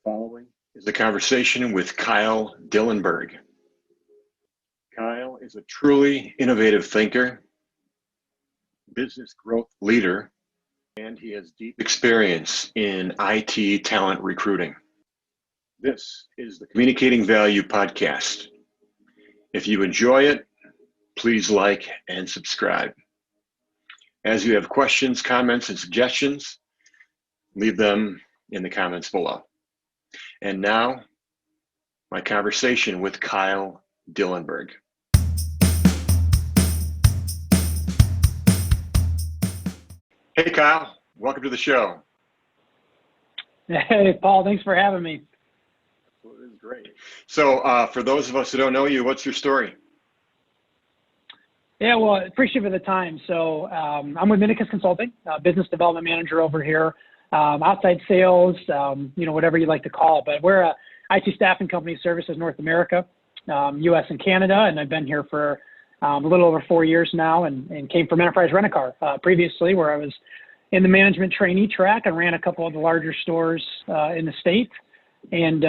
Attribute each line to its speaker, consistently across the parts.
Speaker 1: following is a conversation with Kyle Dillenburg. Kyle is a truly innovative thinker, business growth leader, and he has deep experience in IT talent recruiting. This is the Communicating Value podcast. If you enjoy it, please like and subscribe. As you have questions, comments, and suggestions, leave them in the comments below. And now, my conversation with Kyle Dillenburg. Hey, Kyle. Welcome to the show.
Speaker 2: Hey, Paul. Thanks for having me.
Speaker 1: Well, it is great. So for those of us who don't know you, what's your story?
Speaker 2: Yeah, well, appreciate the time. So I'm with Medicus Consulting, business development manager over here, outside sales, whatever you like to call it. But we're a IT staffing company, services North America, U.S. and Canada, and I've been here for a little over 4 years now, and came from Enterprise Rent-A-Car previously, where I was in the management trainee track and ran a couple of the larger stores in the state. And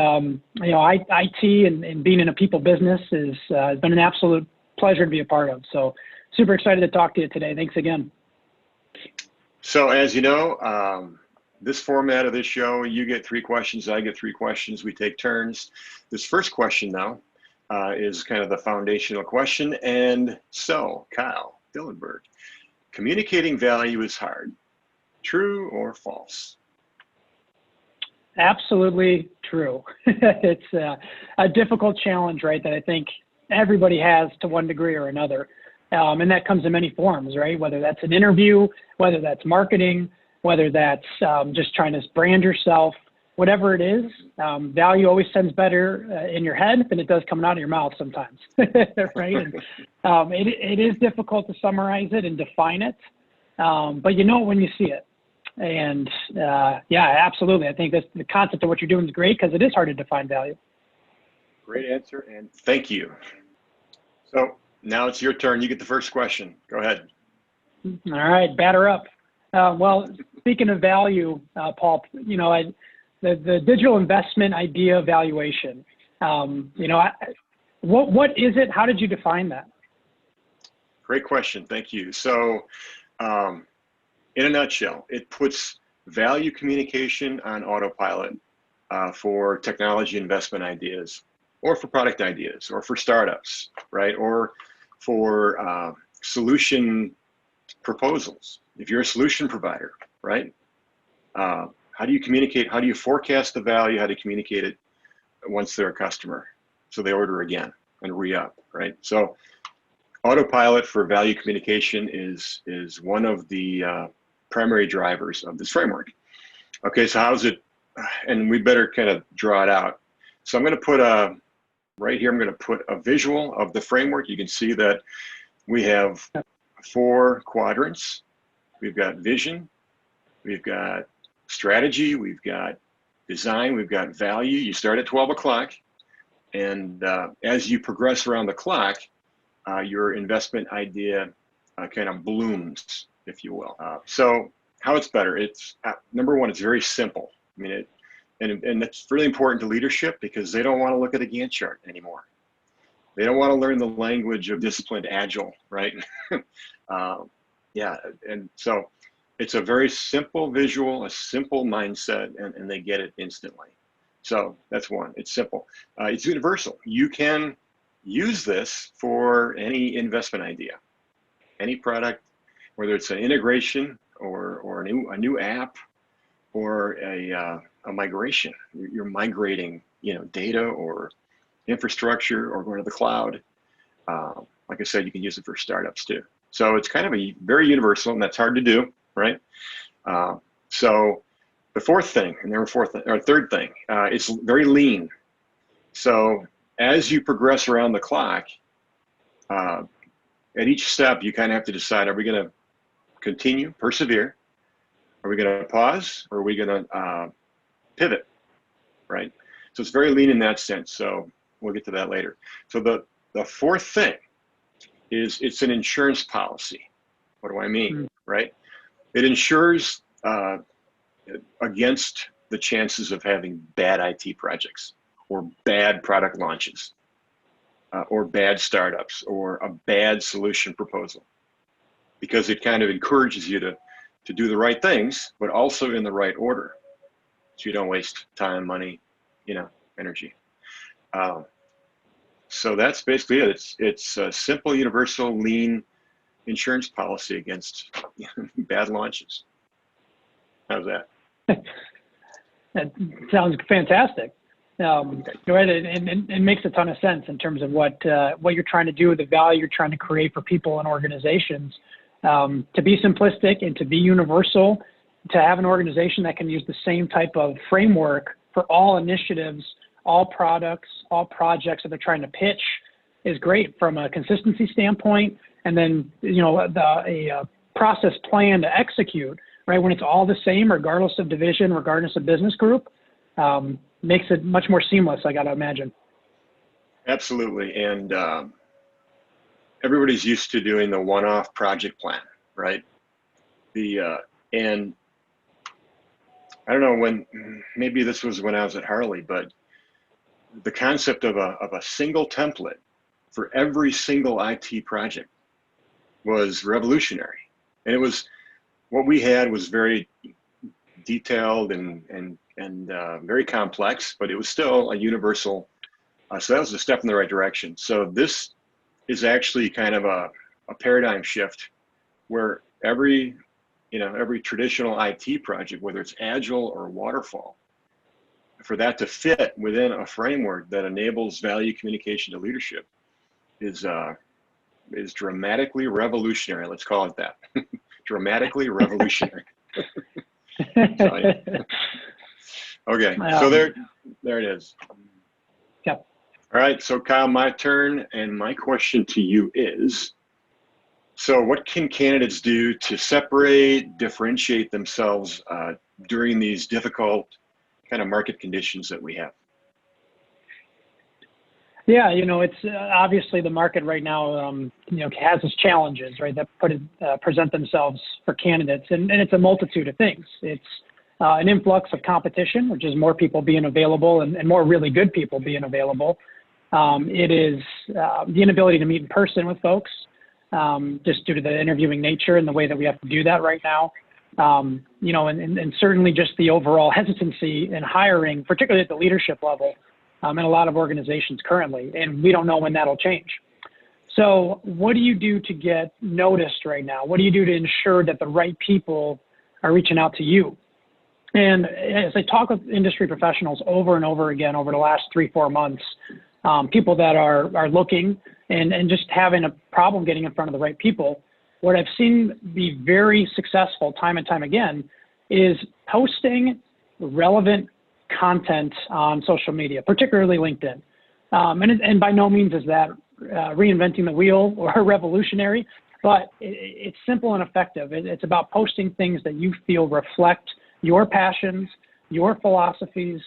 Speaker 2: IT and being in a people business has been an absolute pleasure to be a part of. So super excited to talk to you today. Thanks again.
Speaker 1: So as you know, this format of this show, you get 3 questions, I get 3 questions, we take turns. This first question now is kind of the foundational question. And so, Kyle Dillenburg, communicating value is hard. True or false?
Speaker 2: Absolutely true. It's a difficult challenge, right, that I think everybody has to one degree or another. And that comes in many forms, right? Whether that's an interview, whether that's marketing, whether that's just trying to brand yourself, whatever it is, value always sounds better in your head than it does coming out of your mouth sometimes, right? And, it is difficult to summarize it and define it, but you know it when you see it. And yeah, absolutely. I think that's the concept of what you're doing is great because it is hard to define value.
Speaker 1: Great answer, and thank you. So now it's your turn. You get the first question. Go ahead.
Speaker 2: All right, batter up. Well, speaking of value, Paul, the digital investment idea valuation, what is it? How did you define that?
Speaker 1: Great question. Thank you. So in a nutshell, it puts value communication on autopilot for technology investment ideas, or for product ideas, or for startups, right? Or for solution proposals. If you're a solution provider, right? How do you communicate? How do you forecast the value? How do you communicate it once they're a customer? So they order again and re-up, right? So autopilot for value communication is one of the primary drivers of this framework. Okay, so how's it, and we better kind of draw it out. So I'm going to put right here, I'm going to put a visual of the framework. You can see that we have 4 quadrants. We've got vision, we've got strategy, we've got design, we've got value. You start at 12 o'clock, and as you progress around the clock, your investment idea kind of blooms, if you will. So how it's better, it's number one, it's very simple. I mean, and it's really important to leadership because they don't want to look at a Gantt chart anymore. They don't want to learn the language of disciplined agile, right? Yeah, and so it's a very simple visual, a simple mindset, and they get it instantly. So that's one, it's simple. It's universal. You can use this for any investment idea, any product, whether it's an integration or a new app or a migration. You're migrating, data or infrastructure or going to the cloud. Like I said, you can use it for startups too. So it's kind of a very universal, and that's hard to do, right? So the third thing, it's very lean. So as you progress around the clock, at each step, you kind of have to decide, are we going to continue, persevere? Are we going to pause, or are we going to pivot, right? So it's very lean in that sense. So we'll get to that later. So the fourth thing is it's an insurance policy. What do I mean, right? It insures against the chances of having bad IT projects or bad product launches or bad startups or a bad solution proposal, because it kind of encourages you to do the right things, but also in the right order, so you don't waste time, money, energy. So that's basically it. It's a simple, universal, lean insurance policy against bad launches. How's that?
Speaker 2: That sounds fantastic. Right, it makes a ton of sense in terms of what you're trying to do, the value you're trying to create for people and organizations. To be simplistic and to be universal, to have an organization that can use the same type of framework for all initiatives, all products, all projects that they're trying to pitch is great from a consistency standpoint. And then, a process plan to execute, right? When it's all the same, regardless of division, regardless of business group, makes it much more seamless, I got to imagine.
Speaker 1: Absolutely. And everybody's used to doing the one-off project plan, right? And I don't know when, maybe this was when I was at Harley, but the concept of a single template for every single IT project was revolutionary. And it was, what we had was very detailed and very complex, but it was still a universal. So that was a step in the right direction. So this is actually kind of a paradigm shift where every traditional IT project, whether it's agile or waterfall, for that to fit within a framework that enables value communication to leadership is dramatically revolutionary. Let's call it that. Dramatically revolutionary. Okay, so there it is.
Speaker 2: Yep.
Speaker 1: All right, so Kyle, my turn, and my question to you is, so what can candidates do to separate, differentiate themselves during these difficult kind of market conditions that we have?
Speaker 2: Yeah, it's obviously the market right now, has its challenges, right, that present themselves for candidates. And it's a multitude of things. It's an influx of competition, which is more people being available and more really good people being available. It is the inability to meet in person with folks, just due to the interviewing nature and the way that we have to do that right now. And certainly just the overall hesitancy in hiring, particularly at the leadership level, in a lot of organizations currently, and we don't know when that'll change. So what do you do to get noticed right now? What do you do to ensure that the right people are reaching out to you? And as I talk with industry professionals over and over again over the last 3-4 months, people that are looking and just having a problem getting in front of the right people, what I've seen be very successful time and time again is posting relevant content on social media, particularly LinkedIn. And by no means is that reinventing the wheel or revolutionary, but it's simple and effective. It's about posting things that you feel reflect your passions, your philosophies,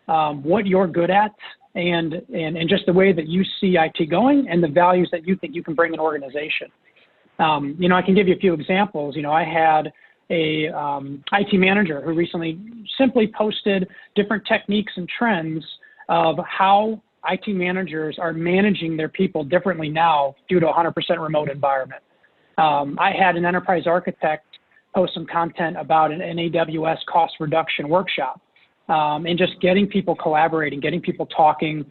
Speaker 2: what you're good at, and just the way that you see IT going and the values that you think you can bring an organization. I can give you a few examples. I had a IT manager who recently simply posted different techniques and trends of how IT managers are managing their people differently now due to a 100% remote environment. I had an enterprise architect post some content about an AWS cost reduction workshop, and just getting people collaborating, getting people talking,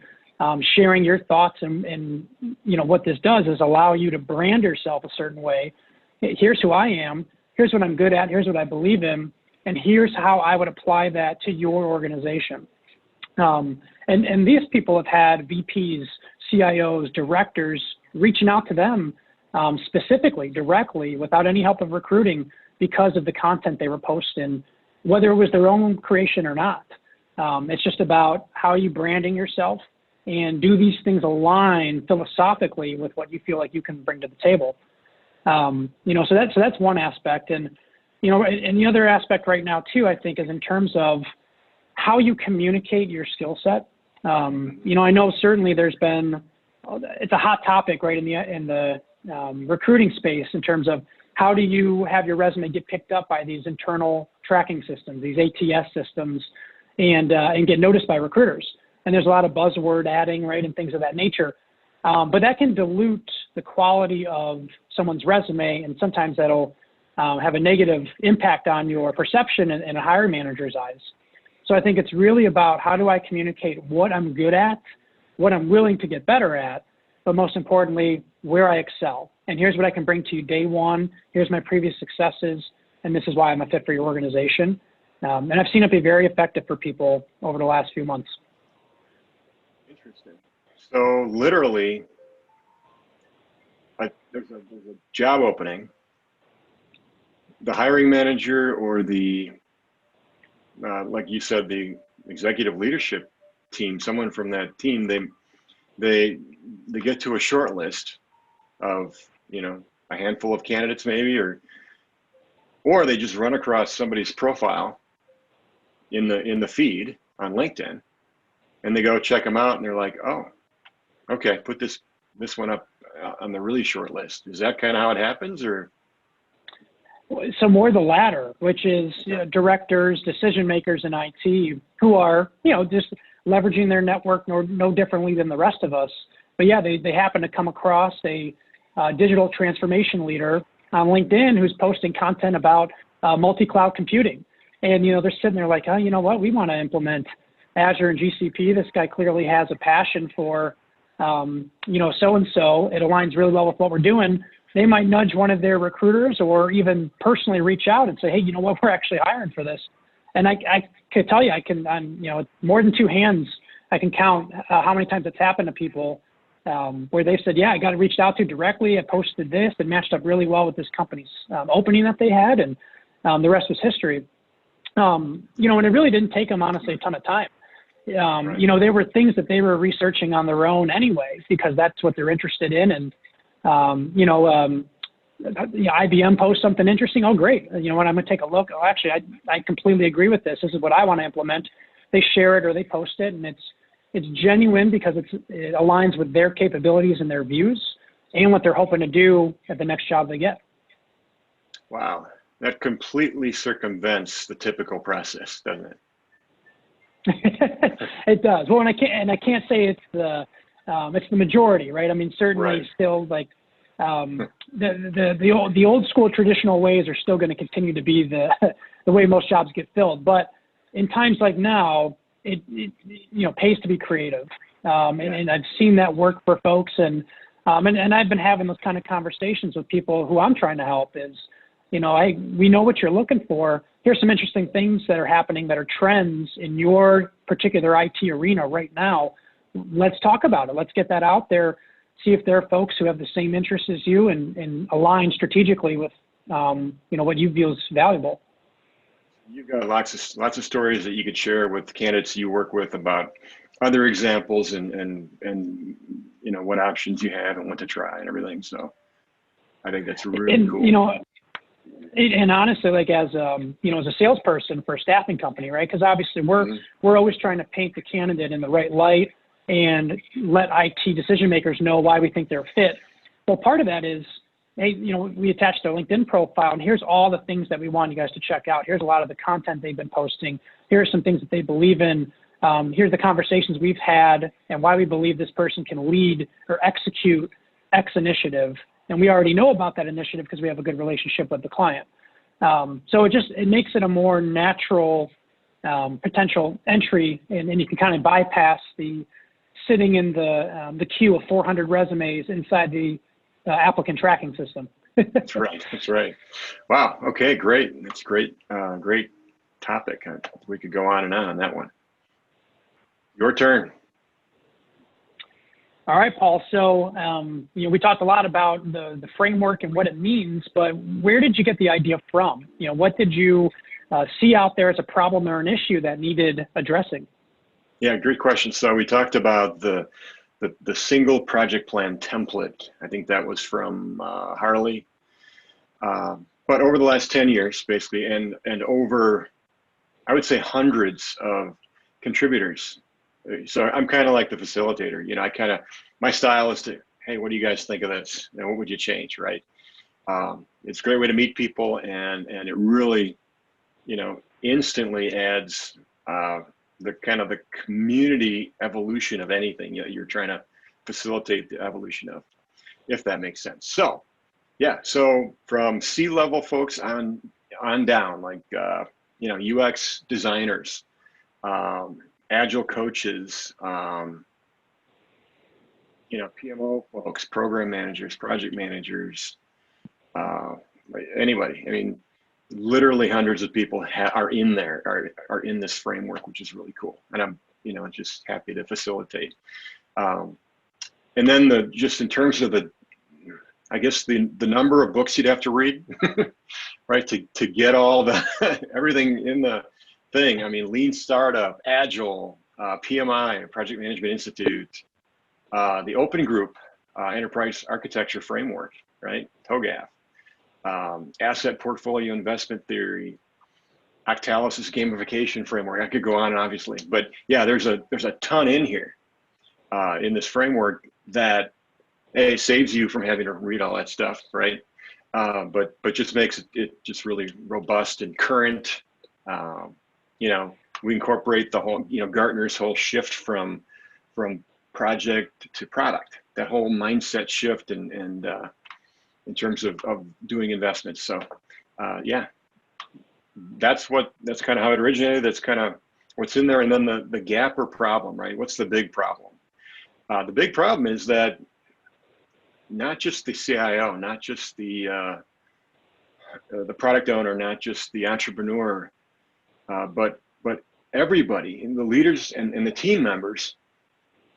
Speaker 2: sharing your thoughts. And what this does is allow you to brand yourself a certain way. Here's who I am. Here's what I'm good at. Here's what I believe in. And here's how I would apply that to your organization. And these people have had VPs, CIOs, directors reaching out to them specifically, directly, without any help of recruiting because of the content they were posting, whether it was their own creation or not. It's just about how are you branding yourself, and do these things align philosophically with what you feel like you can bring to the table. So that's one aspect. And the other aspect right now too, I think, is in terms of how you communicate your skill set. I know certainly it's a hot topic, right, in the recruiting space, in terms of how do you have your resume get picked up by these internal tracking systems, these ATS systems, and get noticed by recruiters. And there's a lot of buzzword adding, right, and things of that nature. But that can dilute the quality of someone's resume, and sometimes that'll have a negative impact on your perception in a hiring manager's eyes. So I think it's really about how do I communicate what I'm good at, what I'm willing to get better at, but most importantly, where I excel. And here's what I can bring to you day one. Here's my previous successes, and this is why I'm a fit for your organization. And I've seen it be very effective for people over the last few months.
Speaker 1: Interesting. So literally, there's a job opening. The hiring manager or the, like you said, the executive leadership team, someone from that team, they get to a short list of, a handful of candidates maybe, or they just run across somebody's profile in the feed on LinkedIn, and they go check them out, and they're like, oh, okay, put this one up on the really short list. Is that kind of how it happens, or?
Speaker 2: So more the latter, which is directors, decision makers in IT who are, just leveraging their network no differently than the rest of us. But yeah, they happen to come across a digital transformation leader on LinkedIn who's posting content about multi-cloud computing. And, they're sitting there like, oh, you know what, we want to implement Azure and GCP. This guy clearly has a passion for, so-and-so. It aligns really well with what we're doing. They might nudge one of their recruiters or even personally reach out and say, hey, you know what, we're actually hiring for this. And I could tell you, more than two hands, I can count how many times it's happened to people where they've said, yeah, I got reached out to directly. I posted this. It matched up really well with this company's opening that they had. And the rest was history. And it really didn't take them, honestly, a ton of time. There were things that they were researching on their own anyway, because that's what they're interested in. And, IBM posts something interesting. Oh, great. When I'm going to take a look. Oh, actually, I completely agree with this. This is what I want to implement. They share it or they post it, and it's genuine because it aligns with their capabilities and their views and what they're hoping to do at the next job they get.
Speaker 1: Wow. That completely circumvents the typical process, doesn't it?
Speaker 2: It does. Well, and I can't say it's the majority, right? I mean, certainly
Speaker 1: right.
Speaker 2: Still like the old school traditional ways are still going to continue to be the way most jobs get filled. But in times like now, it pays to be creative. And I've seen that work for folks, and I've been having those kind of conversations with people who I'm trying to help is, we know what you're looking for. Here's some interesting things that are happening that are trends in your particular IT arena right now. Let's talk about it. Let's get that out there. See if there are folks who have the same interests as you and align strategically with, what you view as valuable.
Speaker 1: You've got lots of stories that you could share with candidates you work with about other examples and what options you have and what to try and everything. So I think that's really cool.
Speaker 2: And honestly, like as a salesperson for a staffing company, right? Because obviously we're always trying to paint the candidate in the right light and let IT decision makers know why we think they're a fit. Well, part of that is, hey, we attached their LinkedIn profile, and here's all the things that we want you guys to check out. Here's a lot of the content they've been posting. Here's some things that they believe in. Here's the conversations we've had and why we believe this person can lead or execute X initiative. And we already know about that initiative because we have a good relationship with the client. So it makes it a more natural potential entry, and you can kind of bypass the sitting in the queue of 400 resumes inside the applicant tracking system.
Speaker 1: That's right. That's right. Wow. Okay. Great. That's great. Great topic. We could go on and on that one. Your turn.
Speaker 2: All right, Paul. So, we talked a lot about the framework and what it means, but where did you get the idea from? What did you see out there as a problem or an issue that needed addressing?
Speaker 1: Yeah, great question. So we talked about the single project plan template. I think that was from Harley. But over the last 10 years, basically, and over, I would say, hundreds of contributors. So I'm kind of like the facilitator. My style is to, hey, what do you guys think of this? And what would you change, right? It's a great way to meet people, and it really, instantly adds the kind of the community evolution of anything you're trying to facilitate the evolution of, if that makes sense. So yeah, so from C-level folks on down, like UX designers, agile coaches, PMO folks, program managers, project managers, anybody. I mean, literally hundreds of people are in there, are in this framework, which is really cool. And I'm, just happy to facilitate. And then just in terms of I guess the number of books you'd have to read, right, to get all everything in the thing. I mean, Lean Startup, Agile, PMI, Project Management Institute, the Open Group, Enterprise Architecture Framework, right, TOGAF, Asset Portfolio Investment Theory, Octalysis Gamification Framework. I could go on, obviously, but yeah, there's a ton in here in this framework that saves you from having to read all that stuff, right? But just makes it just really robust and current. We incorporate the whole, Gartner's whole shift from project to product, that whole mindset shift and in terms of doing investments. So yeah, that's kind of how it originated. That's kind of what's in there. And then the gap or problem, right? What's the big problem? The big problem is that not just the CIO, not just the product owner, not just the entrepreneur, but everybody, and the leaders and the team members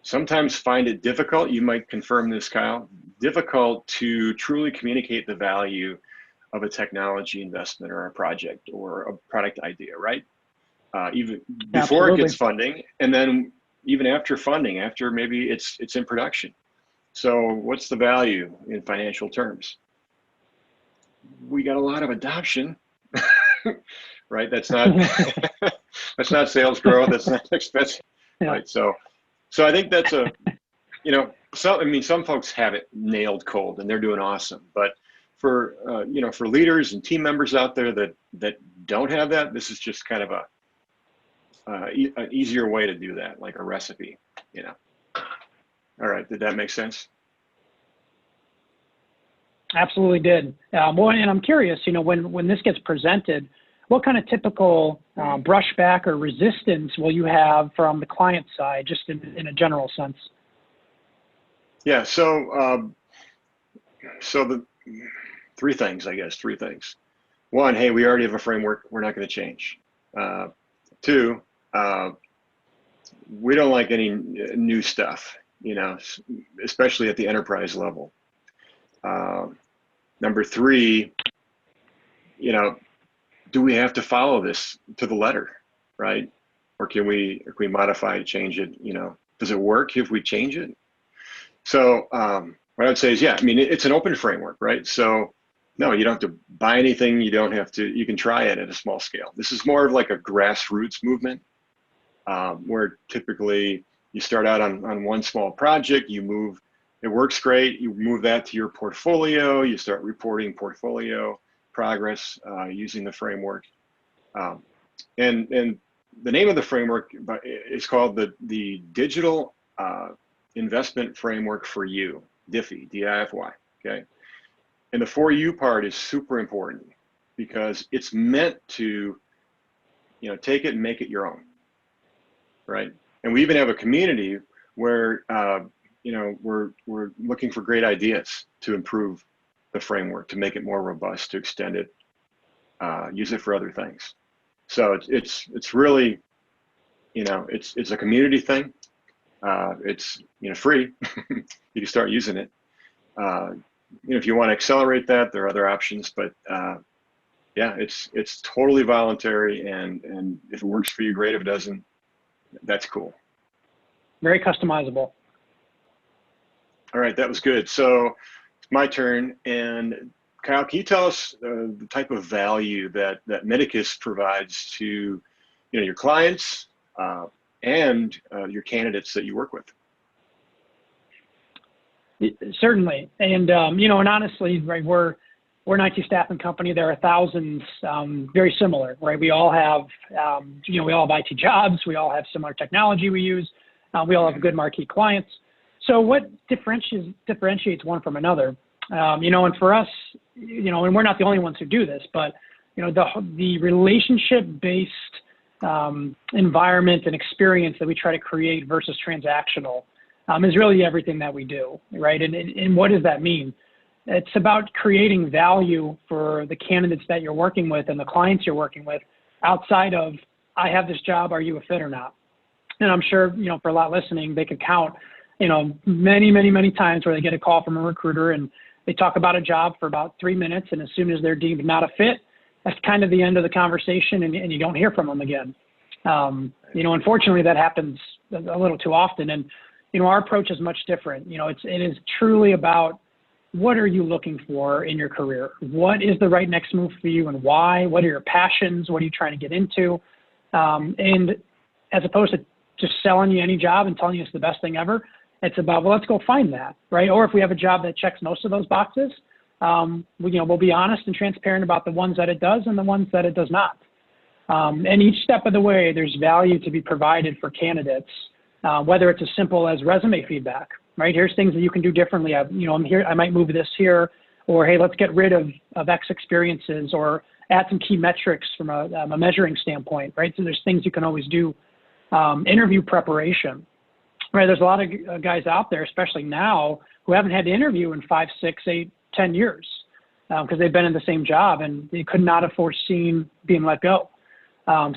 Speaker 1: sometimes find it difficult. You might confirm this, Kyle. Difficult to truly communicate the value of a technology investment or a project or a product idea, right? Even before it gets funding, and then even after funding, after maybe it's in production. So what's the value in financial terms? We got a lot of adoption, right? That's not that's not sales growth. That's not expensive, yeah. Right? So I think that's some folks have it nailed cold and they're doing awesome. But for for leaders and team members out there that don't have that, this is just kind of an easier way to do that, like a recipe, All right, did that make sense?
Speaker 2: Absolutely did. Well, and I'm curious, when this gets presented, what kind of typical brushback or resistance will you have from the client side, just in a general sense?
Speaker 1: Yeah, so the three things. One, hey, we already have a framework. We're not going to change. Two, we don't like any new stuff, especially at the enterprise level. Number three, do we have to follow this to the letter, right? Or can we modify, change it? Does it work if we change it? So what I would say is, yeah, I mean, it's an open framework, right? So no, you don't have to buy anything. You don't have to, you can try it at a small scale. This is more of like a grassroots movement where typically you start out on one small project, you move, it works great. You move that to your portfolio. You start reporting portfolio progress using the framework. And the name of the framework is called the Digital Investment Framework for You, DIFY, D-I-F-Y, okay? And the for you part is super important because it's meant to, take it and make it your own, right? And we even have a community where, we're looking for great ideas to improve the framework, to make it more robust, to extend it, use it for other things. So it's really, it's a community thing. It's free. You can start using it. If you want to accelerate that, there are other options, but yeah, it's totally voluntary, and if it works for you, great. If it doesn't, that's cool.
Speaker 2: Very customizable.
Speaker 1: All right, that was good. So it's my turn. And Kyle, can you tell us the type of value that Medicus provides to your clients and your candidates that you work with?
Speaker 2: Certainly. And, and honestly, right, we're we're an IT staffing company. There are thousands, very similar, right? We all have, we all have IT jobs. We all have similar technology we use. We all have good marquee clients. So what differentiates one from another? And for us, and we're not the only ones who do this, but, the relationship-based environment and experience that we try to create versus transactional is really everything that we do, right? And what does that mean? It's about creating value for the candidates that you're working with and the clients you're working with outside of, I have this job, are you a fit or not? And I'm sure, for a lot listening, they could count, many, many, many times where they get a call from a recruiter and they talk about a job for about 3 minutes. And as soon as they're deemed not a fit, that's kind of the end of the conversation and you don't hear from them again. Unfortunately, that happens a little too often. And, our approach is much different. It is truly about, what are you looking for in your career? What is the right next move for you and why? What are your passions? What are you trying to get into? And as opposed to just selling you any job and telling you it's the best thing ever, it's about, well, let's go find that, right? Or if we have a job that checks most of those boxes, we'll be honest and transparent about the ones that it does and the ones that it does not. And each step of the way, there's value to be provided for candidates, whether it's as simple as resume feedback, right? Here's things that you can do differently. I'm here, I might move this here, or hey, let's get rid of X experiences, or add some key metrics from a measuring standpoint, right? So there's things you can always do. Interview preparation, right? There's a lot of guys out there, especially now, who haven't had to interview in 5, 6, 8, 10 years because they've been in the same job and they could not have foreseen being let go.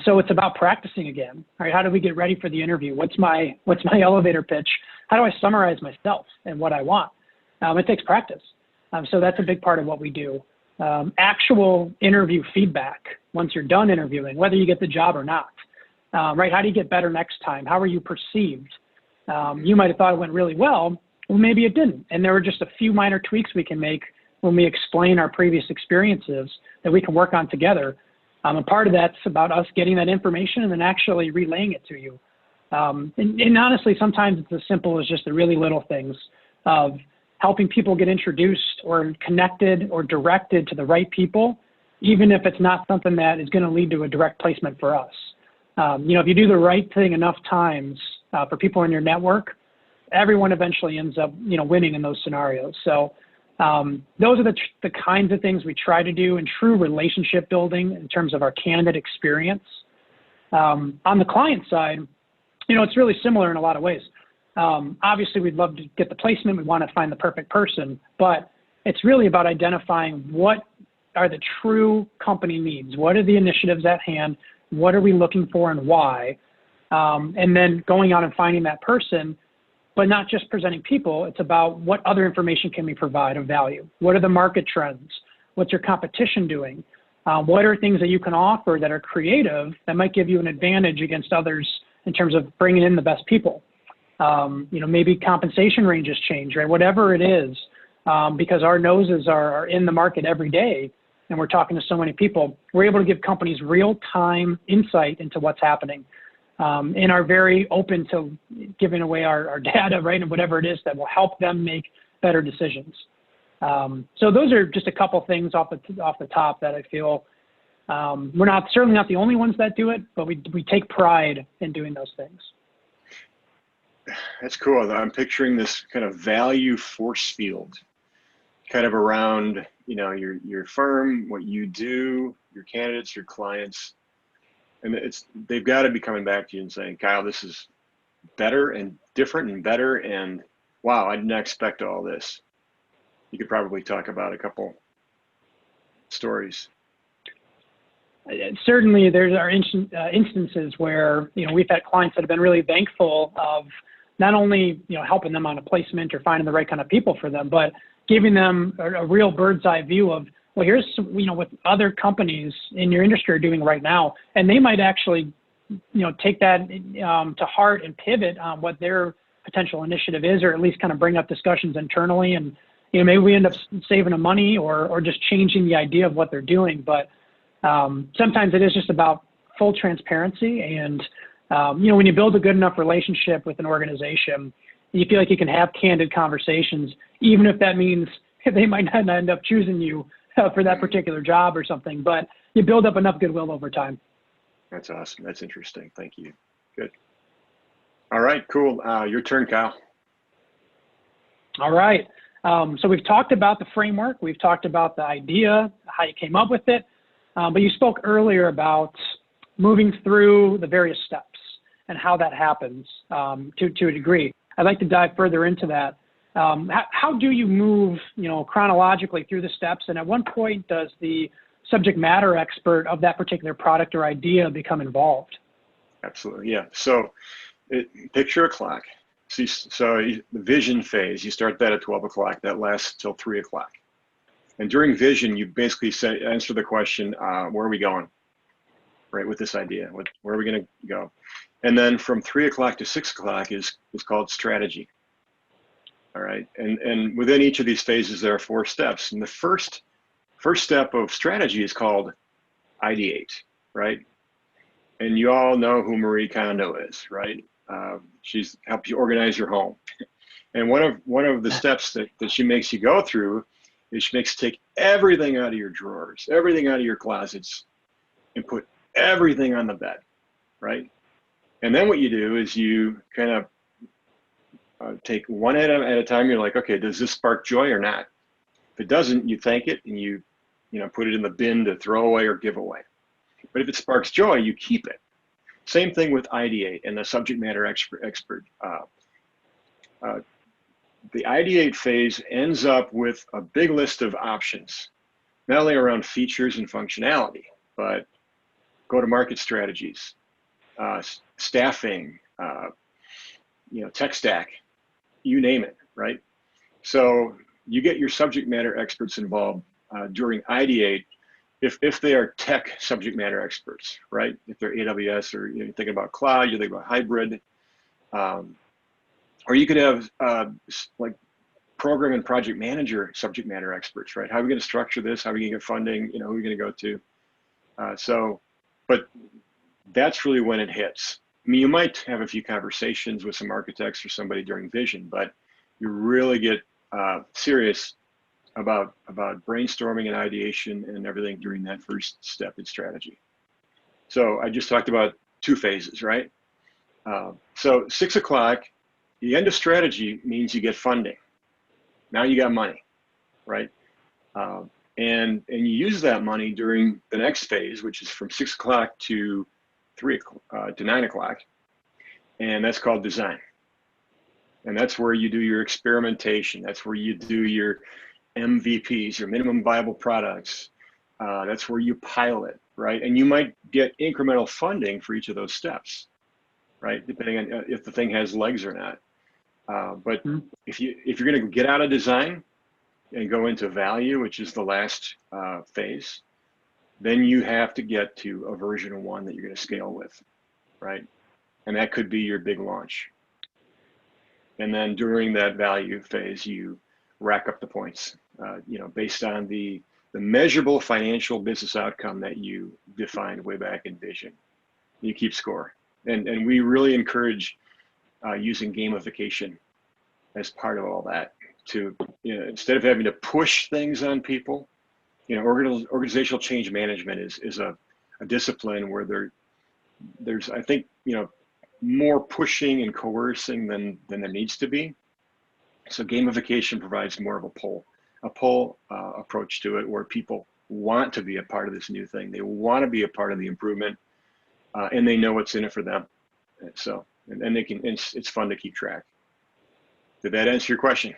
Speaker 2: So it's about practicing again, right? How do we get ready for the interview? What's my elevator pitch? How do I summarize myself and what I want? It takes practice. So that's a big part of what we do. Actual interview feedback once you're done interviewing, whether you get the job or not, right? How do you get better next time? How are you perceived? You might have thought it went really well. Well, maybe it didn't. And there were just a few minor tweaks we can make when we explain our previous experiences that we can work on together. And part of that's about us getting that information and then actually relaying it to you. And honestly, sometimes it's as simple as just the really little things of helping people get introduced or connected or directed to the right people, even if it's not something that is going to lead to a direct placement for us. If you do the right thing enough times for people in your network, everyone eventually ends up, winning in those scenarios. So those are the kinds of things we try to do in true relationship building in terms of our candidate experience. On the client side, it's really similar in a lot of ways. Obviously, we'd love to get the placement. We want to find the perfect person, but it's really about identifying what are the true company needs. What are the initiatives at hand? What are we looking for and why? And then going out and finding that person, but not just presenting people. It's about what other information can we provide of value? What are the market trends? What's your competition doing? What are things that you can offer that are creative that might give you an advantage against others in terms of bringing in the best people? Maybe compensation ranges change, right? Whatever it is, because our noses are in the market every day and we're talking to so many people, we're able to give companies real-time insight into what's happening. And are very open to giving away our data, right, and whatever it is that will help them make better decisions. So those are just a couple things off the top that I feel we're certainly not the only ones that do it, but we take pride in doing those things.
Speaker 1: That's cool. I'm picturing this kind of value force field, kind of around your firm, what you do, your candidates, your clients. And they've got to be coming back to you and saying, Kyle, this is better and different and better. And wow, I did not expect all this. You could probably talk about a couple stories.
Speaker 2: Certainly, there are instances where, we've had clients that have been really thankful of not only, helping them on a placement or finding the right kind of people for them, but giving them a real bird's eye view of, well, here's, what other companies in your industry are doing right now. And they might actually, take that to heart and pivot on what their potential initiative is, or at least kind of bring up discussions internally. And, maybe we end up saving them money or just changing the idea of what they're doing. But sometimes it is just about full transparency. And, when you build a good enough relationship with an organization, you feel like you can have candid conversations, even if that means they might not end up choosing you for that particular job or something, but you build up enough goodwill over time.
Speaker 1: That's awesome. That's interesting. Thank you. Good. All right, cool. Your turn, Kyle.
Speaker 2: All right. So we've talked about the framework. We've talked about the idea, how you came up with it. But you spoke earlier about moving through the various steps and how that happens to a degree. I'd like to dive further into that. How do you move, chronologically through the steps? And at what point does the subject matter expert of that particular product or idea become involved?
Speaker 1: Absolutely, yeah. So picture a clock. So the vision phase, you start that at 12 o'clock. That lasts till 3 o'clock. And during vision, you basically answer the question, where are we going, right, with this idea? Where are we going to go? And then from 3 o'clock to 6 o'clock is called strategy. All right. And within each of these phases, there are 4 steps. And the first step of strategy is called ideate, right? And you all know who Marie Kondo is, right? She's helped you organize your home. And one of the steps that she makes you go through is she makes you take everything out of your drawers, everything out of your closets, and put everything on the bed, right? And then what you do is you kind of take one item at a time. You're like, okay, does this spark joy or not? If it doesn't, you thank it and you put it in the bin to throw away or give away. But if it sparks joy, you keep it. Same thing with ideate and the subject matter expert. The ideate phase ends up with a big list of options, not only around features and functionality, but go-to-market strategies, staffing, tech stack, you name it, right? So you get your subject matter experts involved during ideate if they are tech subject matter experts, right? If they're AWS or you're thinking about cloud, you're thinking about hybrid, or you could have like program and project manager subject matter experts, right? How are we going to structure this? How are we going to get funding? Who are we going to go to? But that's really when it hits. I mean, you might have a few conversations with some architects or somebody during vision, but you really get serious about brainstorming and ideation and everything during that first step in strategy. So I just talked about 2 phases, right? So 6 o'clock, the end of strategy means you get funding. Now you got money, right? And you use that money during the next phase, which is from 6 o'clock to 9 o'clock, and that's called design. And that's where you do your experimentation. That's where you do your MVPs, your minimum viable products. That's where you pilot, right? And you might get incremental funding for each of those steps, right? Depending on if the thing has legs or not. But if you're going to get out of design and go into value, which is the last phase, then you have to get to a version 1 that you're going to scale with, right? And that could be your big launch. And then during that value phase, you rack up the points, based on the measurable financial business outcome that you defined way back in vision. You keep score. And we really encourage using gamification as part of all that to, instead of having to push things on people, organizational change management is a discipline where there's, I think, more pushing and coercing than there needs to be. So gamification provides more of a pull approach to it, where people want to be a part of this new thing. They want to be a part of the improvement, and they know what's in it for them. So, and they can, it's fun to keep track. Did that answer your question?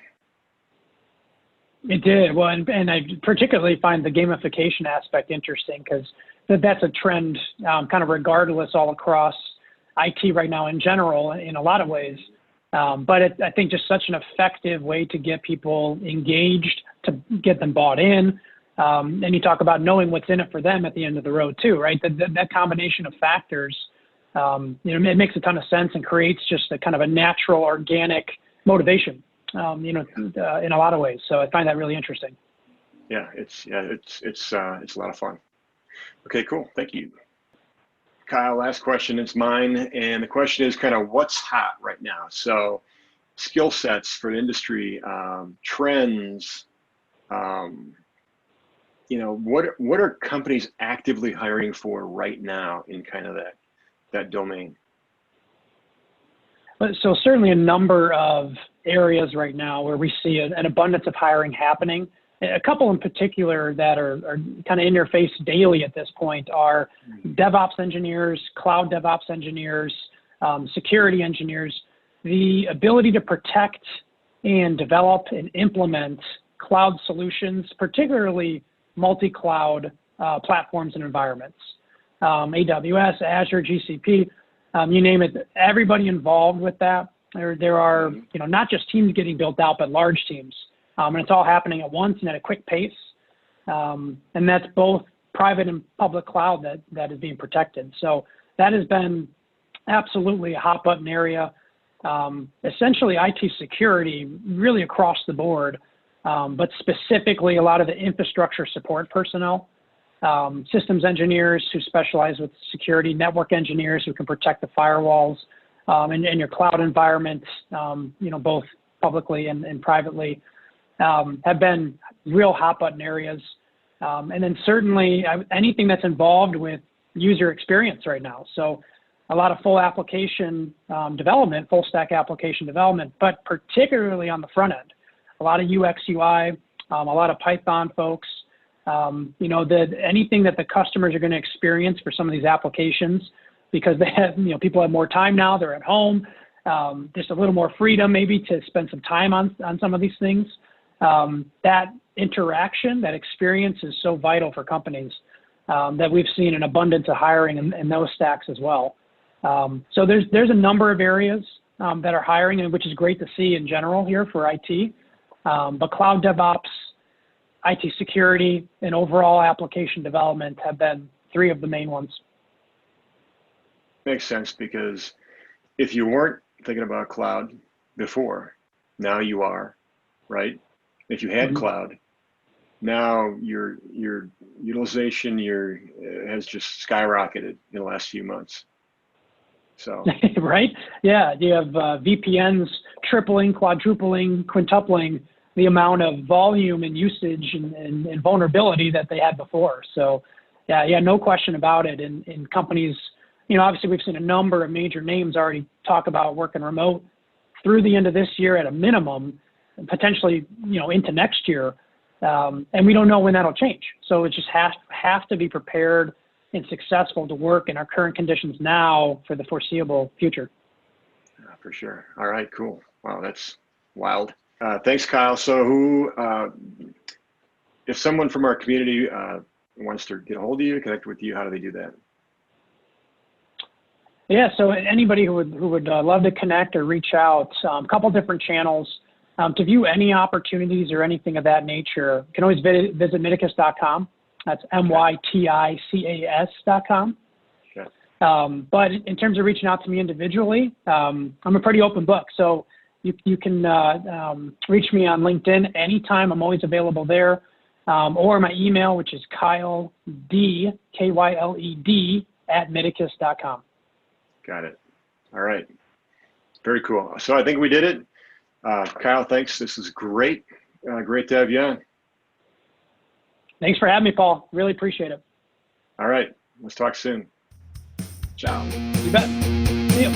Speaker 2: It did. Well, and I particularly find the gamification aspect interesting because that's a trend kind of regardless all across IT right now in general in a lot of ways. But I think just such an effective way to get people engaged, to get them bought in. And you talk about knowing what's in it for them at the end of the road too, right? That combination of factors, it makes a ton of sense and creates just a kind of a natural, organic motivation, in a lot of ways. So I find that really interesting.
Speaker 1: Yeah, it's a lot of fun. Okay, cool. Thank you. Kyle, last question, it's mine. And the question is kind of what's hot right now? So skill sets for the industry, trends, what are companies actively hiring for right now in kind of that domain?
Speaker 2: So certainly a number of areas right now where we see an abundance of hiring happening. A couple in particular that are kind of in your face daily at this point are DevOps engineers, cloud DevOps engineers, security engineers. The ability to protect and develop and implement cloud solutions, particularly multi-cloud platforms and environments, AWS, Azure, GCP, you name it. Everybody involved with that. There are not just teams getting built out, but large teams, and it's all happening at once and at a quick pace. And that's both private and public cloud that is being protected. So that has been absolutely a hot button area. Essentially IT security really across the board, but specifically a lot of the infrastructure support personnel, systems engineers who specialize with security, network engineers who can protect the firewalls, and your cloud environments, both publicly and privately, have been real hot button areas. And then certainly anything that's involved with user experience right now. So a lot of full application development, full stack application development, but particularly on the front end, a lot of UX, UI, a lot of Python folks, anything that the customers are going to experience for some of these applications, because they have, people have more time now, they're at home, just a little more freedom maybe to spend some time on some of these things. That interaction, that experience is so vital for companies that we've seen an abundance of hiring in those stacks as well. So there's a number of areas that are hiring, and which is great to see in general here for IT. But cloud DevOps, IT security, and overall application development have been three of the main ones.
Speaker 1: Makes sense, because if you weren't thinking about cloud before, now you are, right? If you had cloud, now your utilization has just skyrocketed in the last few months. So
Speaker 2: right? Yeah, you have VPNs tripling, quadrupling, quintupling the amount of volume and usage and vulnerability that they had before. So yeah, no question about it. In companies, obviously we've seen a number of major names already talk about working remote through the end of this year at a minimum, and potentially, into next year. And we don't know when that'll change. So it just have to be prepared and successful to work in our current conditions now for the foreseeable future.
Speaker 1: For sure. All right, cool. Wow, that's wild. Thanks, Kyle. So if someone from our community wants to get a hold of you, connect with you, how do they do that?
Speaker 2: Yeah, so anybody who would love to connect or reach out, a couple different channels. To view any opportunities or anything of that nature, you can always visit Medicus.com. That's MYTICAS.com.
Speaker 1: Okay.
Speaker 2: But in terms of reaching out to me individually, I'm a pretty open book. So you can reach me on LinkedIn anytime. I'm always available there. Or my email, which is Kyle D, KYLED, @Medicus.com.
Speaker 1: Got it. All right. Very cool. So I think we did it. Kyle, thanks. This is great. Great to have you on.
Speaker 2: Thanks for having me, Paul. Really appreciate it.
Speaker 1: All right. Let's talk soon. Ciao.
Speaker 2: You bet. See you.